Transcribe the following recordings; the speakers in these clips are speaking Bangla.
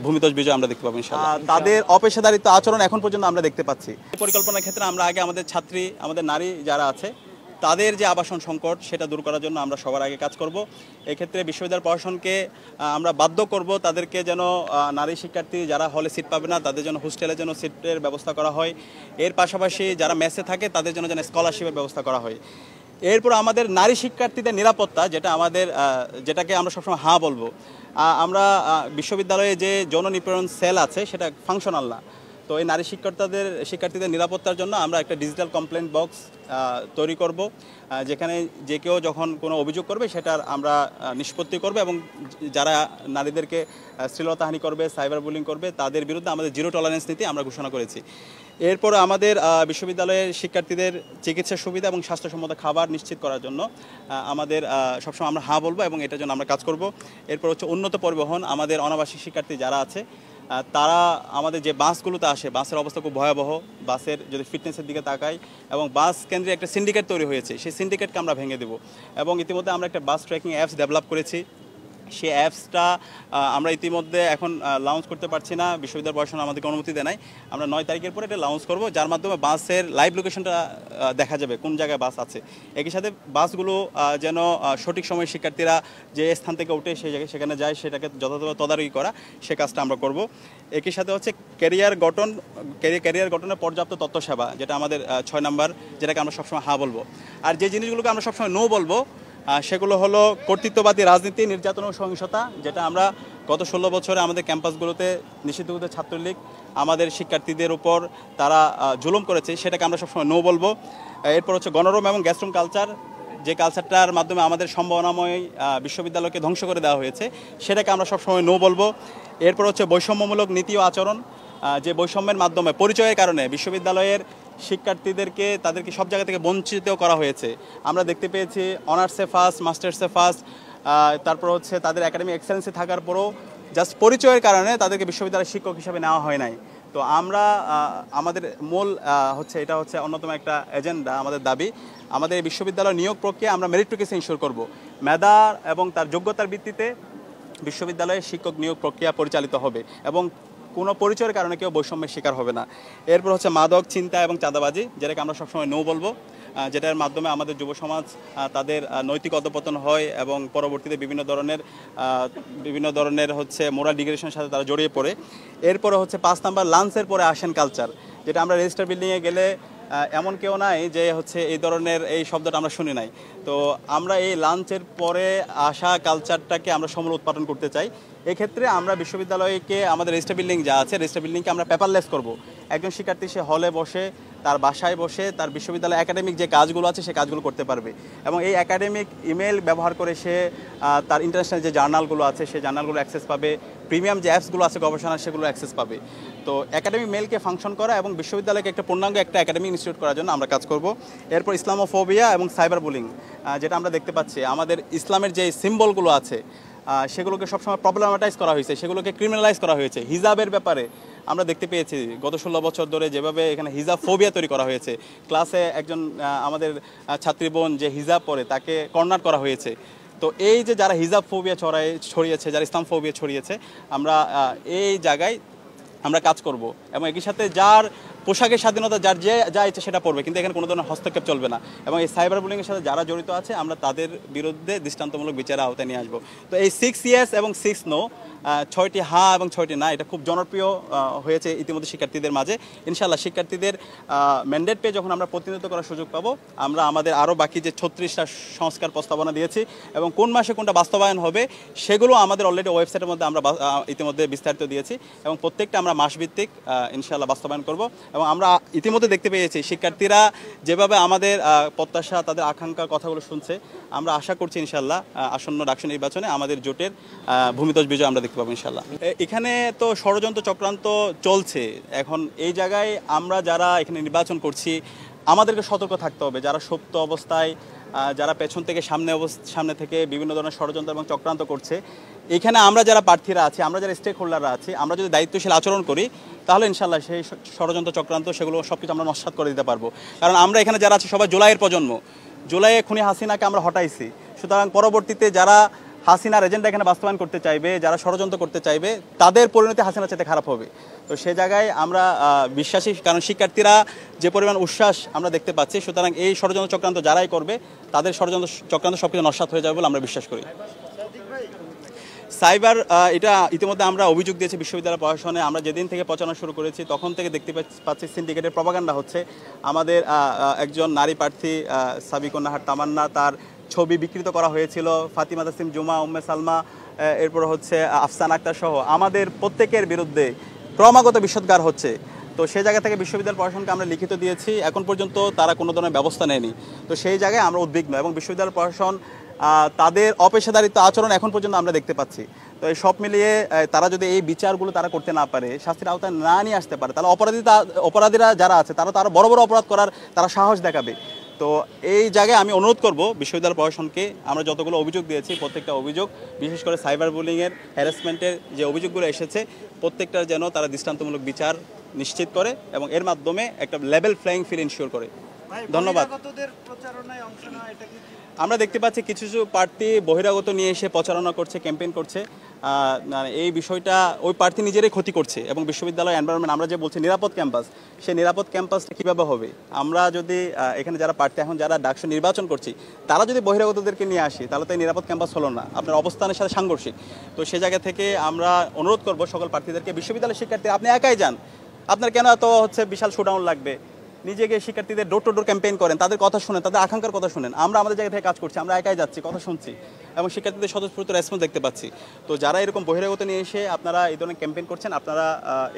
ভূমিতজ বিজয় আমরা দেখতে পাবো ইনশাআল্লাহ। তাদের অপেশাদারিত্ব আচরণ এখন পর্যন্ত আমরা দেখতে পাচ্ছি। পরিকল্পনার ক্ষেত্রে আমরা আগে আমাদের ছাত্রী, আমাদের নারী যারা আছে তাদের যে আবাসন সংকট সেটা দূর করার জন্য আমরা সবার আগে কাজ করব। এক্ষেত্রে বিশ্ববিদ্যালয় প্রশাসনকে আমরা বাধ্য করব তাদেরকে যেন নারী শিক্ষার্থী যারা হলে সিট পাবে না তাদের জন্য হোস্টেলে যেন সিটের ব্যবস্থা করা হয়। এর পাশাপাশি যারা মেসে থাকে তাদের জন্য যেন স্কলারশিপের ব্যবস্থা করা হয়। এরপর আমাদের নারী শিক্ষার্থীদের নিরাপত্তা, যেটাকে আমরা সবসময় হ্যাঁ বলবো। আমরা বিশ্ববিদ্যালয়ে যে যৌন নিপীড়ন সেল আছে সেটা ফাংশনাল না। তো এই নারী শিক্ষার্থীদের নিরাপত্তার জন্য আমরা একটা ডিজিটাল কমপ্লেন্ট বক্স তৈরি করব, যেখানে যে কেউ যখন কোনো অভিযোগ করবে সেটার আমরা নিষ্পত্তি করব এবং যারা নারীদেরকে শ্লীলতাহানি করবে, সাইবার বুলিং করবে তাদের বিরুদ্ধে আমাদের জিরো টলারেন্স নীতি আমরা ঘোষণা করেছি। এরপরে আমাদের বিশ্ববিদ্যালয়ের শিক্ষার্থীদের চিকিৎসা সুবিধা এবং স্বাস্থ্যসম্মত খাবার নিশ্চিত করার জন্য আমাদের সবসময় আমরা হ্যাঁ বলবো এবং এটার জন্য আমরা কাজ করব। এরপর হচ্ছে উন্নত পরিবহন। আমাদের অনাবাসিক শিক্ষার্থী যারা আছে তারা আমাদের যে বাসগুলোতে আসে, বাসের অবস্থা খুব ভয়াবহ। বাসের যদি ফিটনেসের দিকে তাকাই এবং বাস কেন্দ্রে একটা সিন্ডিকেট তৈরি হয়েছে, সেই সিন্ডিকেটকে আমরা ভেঙে দেবো এবং ইতিমধ্যে আমরা একটা বাস ট্র্যাকিং অ্যাপস ডেভেলপ করেছি। সেই অ্যাপসটা আমরা ইতিমধ্যে এখন লঞ্চ করতে পারছি না, বিশ্ববিদ্যালয় প্রশাসন আমাদেরকে অনুমতি দেয় নাই। আমরা 9 তারিখের পরে এটা লঞ্চ করব, যার মাধ্যমে বাসের লাইভ লোকেশনটা দেখা যাবে কোন জায়গায় বাস আছে। একই সাথে বাসগুলো যেন সঠিক সময়ে শিক্ষার্থীরা যে স্থান থেকে উঠে সেই জায়গায় সেখানে যায় সেটাকে যথাযথ তদারকি করা, সে কাজটা আমরা করব। একই সাথে হচ্ছে ক্যারিয়ার গঠনের পর্যাপ্ত তথ্য সেবা, যেটা আমাদের 6 নাম্বার, যেটাকে আমরা সবসময় হ্যাঁ বলবো। আর যে জিনিসগুলোকে আমরা সবসময় নো বলবো সেগুলো হলো কর্তৃত্ববাদী রাজনীতি, নির্যাতন ও সহিংসতা, যেটা আমরা গত 16 বছরে আমাদের ক্যাম্পাসগুলোতে নিষিদ্ধ ছাত্রলীগ আমাদের শিক্ষার্থীদের উপর তারা জুলুম করেছে, সেটাকে আমরা সবসময় নো বলবো। এরপর হচ্ছে গণরুম এবং গ্যাস্টরুম কালচার, যে কালচারটার মাধ্যমে আমাদের সম্ভাবনাময় বিশ্ববিদ্যালয়কে ধ্বংস করে দেওয়া হয়েছে, সেটাকে আমরা সবসময় নো বলবো। এরপর হচ্ছে বৈষম্যমূলক নীতি ও আচরণ, যে বৈষম্যের মাধ্যমে পরিচয়ের কারণে বিশ্ববিদ্যালয়ের শিক্ষার্থীদেরকে তাদেরকে সব জায়গা থেকে বঞ্চিত করা হয়েছে। আমরা দেখতে পেয়েছি অনার্সে ফার্স্ট, মাস্টার্সে ফার্স্ট, তারপর হচ্ছে তাদের একাডেমিক এক্সেলেন্সে থাকার পরও জাস্ট পরিচয়ের কারণে তাদেরকে বিশ্ববিদ্যালয়ের শিক্ষক হিসেবে নেওয়া হয় নাই। তো আমরা আমাদের মূল এটা হচ্ছে অন্যতম একটা এজেন্ডা, আমাদের দাবি, আমাদের এই বিশ্ববিদ্যালয় নিয়োগ প্রক্রিয়া আমরা মেরিটোরিয়াস ইনশিওর করব। মেধা এবং তার যোগ্যতার ভিত্তিতে বিশ্ববিদ্যালয়ের শিক্ষক নিয়োগ প্রক্রিয়া পরিচালিত হবে এবং কোনো পরিচয়ের কারণে কেউ বৈষম্যের শিকার হবে না। এরপর হচ্ছে মাদক, চিন্তা এবং চাঁদাবাজি, যেটাকে আমরা সবসময় নো বলবো, যেটার মাধ্যমে আমাদের যুব সমাজ তাদের নৈতিক অধঃপতন হয় এবং পরবর্তীতে বিভিন্ন ধরনের হচ্ছে মোরাল ডিগ্রেডেশনের সাথে তারা জড়িয়ে পড়ে। এরপরে হচ্ছে 5 নাম্বার লাঞ্চের পরে আসেন কালচার, যেটা আমরা রেজিস্টার বিল্ডিংয়ে গেলে এমন কেউ নাই যে হচ্ছে এই ধরনের এই শব্দটা আমরা শুনি নাই। তো আমরা এই লাঞ্চের পরে আসা কালচারটাকে আমরা সমূল উৎপাদন করতে চাই। এক্ষেত্রে আমরা বিশ্ববিদ্যালয়কে আমাদের রেজিস্টার বিল্ডিং যা আছে, রেজিস্টার বিল্ডিংকে আমরা পেপারলেস করব। একজন শিক্ষার্থী সে হলে বসে, তার বাসায় বসে তার বিশ্ববিদ্যালয় একাডেমিক যে কাজগুলো আছে সে কাজগুলো করতে পারবে এবং এই একাডেমিক ইমেল ব্যবহার করে সে তার ইন্টারন্যাশনাল যে জার্নালগুলো আছে সেই জার্নালগুলো অ্যাক্সেস পাবে, প্রিমিয়াম যে অ্যাপসগুলো আছে গবেষণার সেগুলো অ্যাক্সেস পাবে। তো একাডেমিক মেলকে ফাংশন করা এবং বিশ্ববিদ্যালয়কে একটা পূর্ণাঙ্গ একটা একাডেমিক ইনস্টিটিউট করার জন্য আমরা কাজ করব। এরপর ইসলামোফোবিয়া এবং সাইবার বুলিং, যেটা আমরা দেখতে পাচ্ছি আমাদের ইসলামের যে সিম্বলগুলো আছে সেগুলোকে সবসময় প্রবলেমাটাইজ করা হয়েছে, সেগুলোকে ক্রিমিনালাইজ করা হয়েছে। হিজাবের ব্যাপারে আমরা দেখতে পেয়েছি গত 16 বছর ধরে যেভাবে এখানে হিজাব ফোবিয়া তৈরি করা হয়েছে। ক্লাসে একজন আমাদের ছাত্রী বোন যে হিজাব পরে তাকে কর্নার করা হয়েছে। তো এই যে যারা হিজাব ফোবিয়া ছড়িয়েছে, যারা ইসলাম ফোবিয়া ছড়িয়েছে, আমরা এই জায়গায় আমরা কাজ করব এবং একই সাথে যার পোশাকের স্বাধীনতা যার যা ইচ্ছে সেটা পড়বে, কিন্তু এখানে কোনো ধরনের হস্তক্ষেপ চলবে না এবং এই সাইবার বুলিংয়ের সাথে যারা জড়িত আছে আমরা তাদের বিরুদ্ধে দৃষ্টান্তমূলক বিচারের আওতায় নিয়ে আসবো। তো এই 6 ইয়েস এবং 6 নো, 6টি হ্যাঁ এবং 6টি না, এটা খুব জনপ্রিয় হয়েছে ইতিমধ্যে শিক্ষার্থীদের মাঝে। ইনশাআল্লাহ শিক্ষার্থীদের ম্যান্ডেট পেয়ে যখন আমরা প্রতিনিধিত্ব করার সুযোগ পাবো, আমরা আমাদের আরও বাকি যে 36টা সংস্কার প্রস্তাবনা দিয়েছি এবং কোন মাসে কোনটা বাস্তবায়ন হবে সেগুলো আমাদের অলরেডি ওয়েবসাইটের মধ্যে আমরা ইতিমধ্যে বিস্তারিত দিয়েছি এবং প্রত্যেকটা আমরা মাসভিত্তিক ইনশাআল্লাহ বাস্তবায়ন করব। এবং আমরা ইতিমধ্যে দেখতে পেয়েছি শিক্ষার্থীরা যেভাবে আমাদের প্রত্যাশা, তাদের আকাঙ্ক্ষার কথাগুলো শুনছে, আমরা আশা করছি ইনশাআল্লাহ আসন্ন ডাকসু নির্বাচনে আমাদের জোটের ভূমিতজ বিজয় আমরা দেখতে পাবো ইনশাআল্লাহ। এখানে তো ষড়যন্ত্র চক্রান্ত চলছে। এখন এই জায়গায় আমরা যারা এখানে নির্বাচন করছি আমাদেরকে সতর্ক থাকতে হবে। যারা সুপ্ত অবস্থায়, যারা পেছন থেকে সামনে থেকে বিভিন্ন ধরনের ষড়যন্ত্র এবং চক্রান্ত করছে, এখানে আমরা যারা প্রার্থীরা আছি, আমরা যারা স্টেক হোল্ডাররা আছি, আমরা যদি দায়িত্বশীল আচরণ করি তাহলে ইনশাআল্লাহ সেই ষড়যন্ত্র চক্রান্ত সেগুলো সব কিছু আমরা নস্যাৎ করে দিতে পারবো। কারণ আমরা এখানে যারা আছি সবাই জুলাইয়ের প্রজন্ম, জুলাইয়ে খুনি হাসিনাকে আমরা হটাইছি। সুতরাং পরবর্তীতে যারা হাসিনার এজেন্ডা এখানে বাস্তবায়ন করতে চাইবে, যারা ষড়যন্ত্র করতে চাইবে, তাদের পরিণতি হাসিনার চাইতে খারাপ হবে। তো সে জায়গায় আমরা বিশ্বাসী, কারণ শিক্ষার্থীরা যে পরিমাণ উচ্ছ্বাস আমরা দেখতে পাচ্ছি, সুতরাং এই ষড়যন্ত্র চক্রান্ত যারাই করবে তাদের ষড়যন্ত্র চক্রান্ত সব কিছু নস্যাৎ হয়ে যাবে বলে আমরা বিশ্বাস করি। সাইবার এটা ইতিমধ্যে আমরা অভিযোগ দিয়েছি বিশ্ববিদ্যালয় প্রশাসনে। আমরা যেদিন থেকে প্রচারণা শুরু করেছি তখন থেকে দেখতে পাচ্ছি সিন্ডিকেটের প্রপাগান্ডা হচ্ছে। আমাদের একজন নারী প্রার্থী সাবিকুন নাহার তামান্না, তার ছবি বিকৃত করা হয়েছিল, ফাতিমা তাসলিম জুমা, উম্মে সালমা, এরপর হচ্ছে আফসান আক্তার সহ আমাদের প্রত্যেকের বিরুদ্ধে ক্রমাগত বিষোদ্গার হচ্ছে। তো সেই জায়গা থেকে বিশ্ববিদ্যালয় প্রশাসনকে আমরা লিখিত দিয়েছি, এখন পর্যন্ত তারা কোনো ধরনের ব্যবস্থা নেয়নি। তো সেই জায়গায় আমরা উদ্বিগ্ন এবং বিশ্ববিদ্যালয় প্রশাসন তাদের অপেশাদারিত্ব আচরণ এখন পর্যন্ত আমরা দেখতে পাচ্ছি। তো এই সব মিলিয়ে তারা যদি এই বিচারগুলো তারা করতে না পারে, শাস্তির আওতায় না নিয়ে আসতে পারে, তাহলে অপরাধীরা যারা আছে তারা আরও বড় বড় অপরাধ করার তারা সাহস দেখাবে। তো এই জায়গায় আমি অনুরোধ করব বিশ্ববিদ্যালয় প্রশাসনকে, আমরা যতগুলো অভিযোগ দিয়েছি প্রত্যেকটা অভিযোগ, বিশেষ করে সাইবার বুলিংয়ের, হ্যারাসমেন্টের যে অভিযোগগুলো এসেছে, প্রত্যেকটার যেন তারা দৃষ্টান্তমূলক বিচার নিশ্চিত করে এবং এর মাধ্যমে একটা লেভেল প্লেইং ফিল্ড ইনশিওর করে। ধন্যবাদ। আমরা দেখতে পাচ্ছি কিছু কিছু প্রার্থী বহিরাগত নিয়ে এসে প্রচারণা করছে, ক্যাম্পেইন করছে। এই বিষয়টা ওই প্রার্থী নিজেরই ক্ষতি করছে এবং বিশ্ববিদ্যালয় এনভায়রনমেন্ট, আমরা যে বলছি নিরাপদ ক্যাম্পাস, সেই নিরাপদ ক্যাম্পাসটা কীভাবে হবে? আমরা যদি এখানে যারা প্রার্থী এখন যারা ডাকসু নির্বাচন করছি, তারা যদি বহিরাগতদেরকে নিয়ে আসি, তাহলে তো এই নিরাপদ ক্যাম্পাস হলো না, আপনার অবস্থানের সাথে সাংঘর্ষিক। তো সে জায়গা থেকে আমরা অনুরোধ করব সকল প্রার্থীদেরকে, বিশ্ববিদ্যালয়ের শিক্ষার্থী আপনি একাই যান, আপনার কেন এত বিশাল শোডাউন লাগবে? নিজেকে শিক্ষার্থীদের ডোর টু ডোর ক্যাম্পেইন করেন, তাদের কথা শুনেন, তাদের আকাঙ্ক্ষার কথা শুনেন। আমরা আমাদের জায়গা থেকে কাজ করছি, আমরা একাই যাচ্ছি, কথা শুনছি এবং শিক্ষার্থীদের স্বতঃস্ফূর্ত রেসপন্স দেখতে পাচ্ছি। তো যারা এরকম বহিরাগত নিয়ে এসে আপনারা এই ধরনের ক্যাম্পেইন করছেন, আপনারা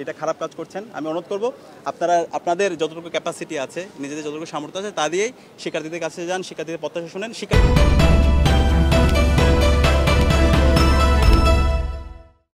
এটা খারাপ কাজ করছেন। আমি অনুরোধ করব আপনারা আপনাদের যতটুকু ক্যাপাসিটি আছে, নিজেদের যতটুকু সামর্থ্য আছে তা দিয়েই শিক্ষার্থীদের কাছে যান, শিক্ষার্থীদের প্রত্যাশা শুনেন।